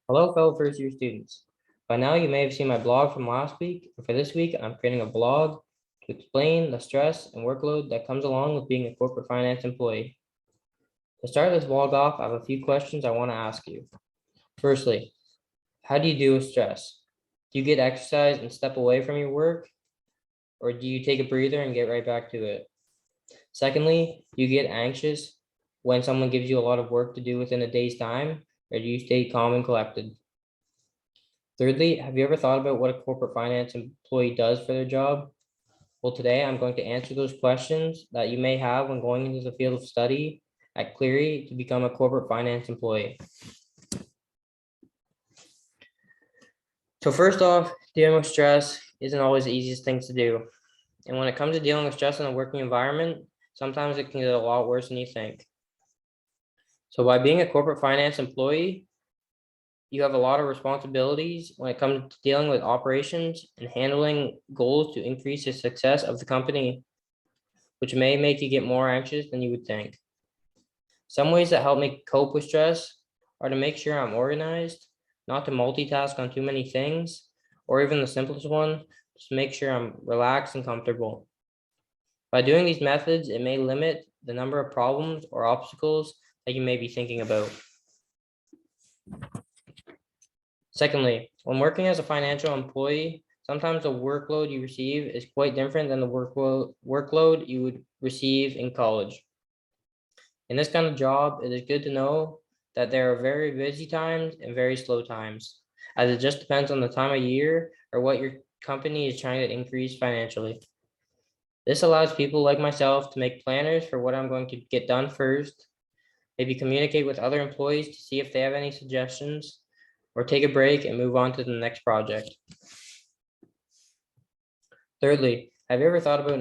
Hello, fellow first year students. By now, you may have seen my blog from last week, and for this week, I'm creating a blog to explain the stress and workload that comes along with being a corporate finance employee. To start this blog off, I have a few questions I want to ask you. Firstly, how do you deal with stress? Do you get exercise and step away from your work, or do you take a breather and get right back to it? Secondly, do you get anxious when someone gives you a lot of work to do within a day's time, or do you stay calm and collected? Thirdly, have you ever thought about what a corporate finance employee does for their job? Well, today I'm going to answer those questions that you may have when going into the field of study at Cleary to become a corporate finance employee. So first off, dealing with stress isn't always the easiest things to do. And when it comes to dealing with stress in a working environment, sometimes it can get a lot worse than you think. So by being a corporate finance employee, you have a lot of responsibilities when it comes to dealing with operations and handling goals to increase the success of the company, which may make you get more anxious than you would think. Some ways that help me cope with stress are to make sure I'm organized, not to multitask on too many things, or even the simplest one, just make sure I'm relaxed and comfortable. By doing these methods, it may limit the number of problems or obstacles that you may be thinking about. Secondly, when working as a financial employee, sometimes the workload you receive is quite different than the workload you would receive in college. In this kind of job, it is good to know that there are very busy times and very slow times, as it just depends on the time of year or what your company is trying to increase financially. This allows people like myself to make planners for what I'm going to get done first, maybe communicate with other employees to see if they have any suggestions, or take a break and move on to the next project. Thirdly, have you ever thought about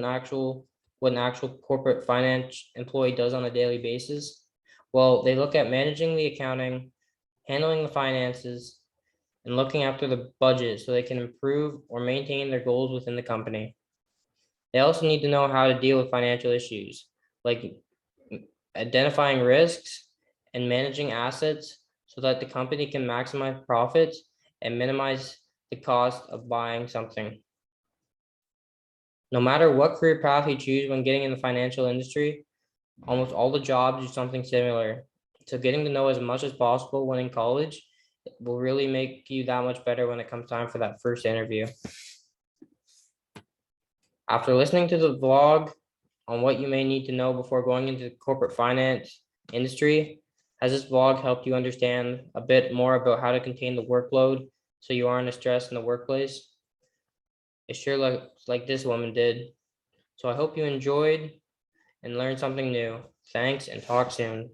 what an actual corporate finance employee does on a daily basis? Well, they look at managing the accounting, handling the finances, and looking after the budget so they can improve or maintain their goals within the company. They also need to know how to deal with financial issues, like identifying risks and managing assets so that the company can maximize profits and minimize the cost of buying something. No matter what career path you choose when getting in the financial industry, almost all the jobs do something similar. So getting to know as much as possible when in college will really make you that much better when it comes time for that first interview. After listening to the vlog on what you may need to know before going into the corporate finance industry, has this vlog helped you understand a bit more about how to contain the workload so you aren't as stressed in the workplace? It sure looks like this woman did. So I hope you enjoyed and learned something new. Thanks and talk soon.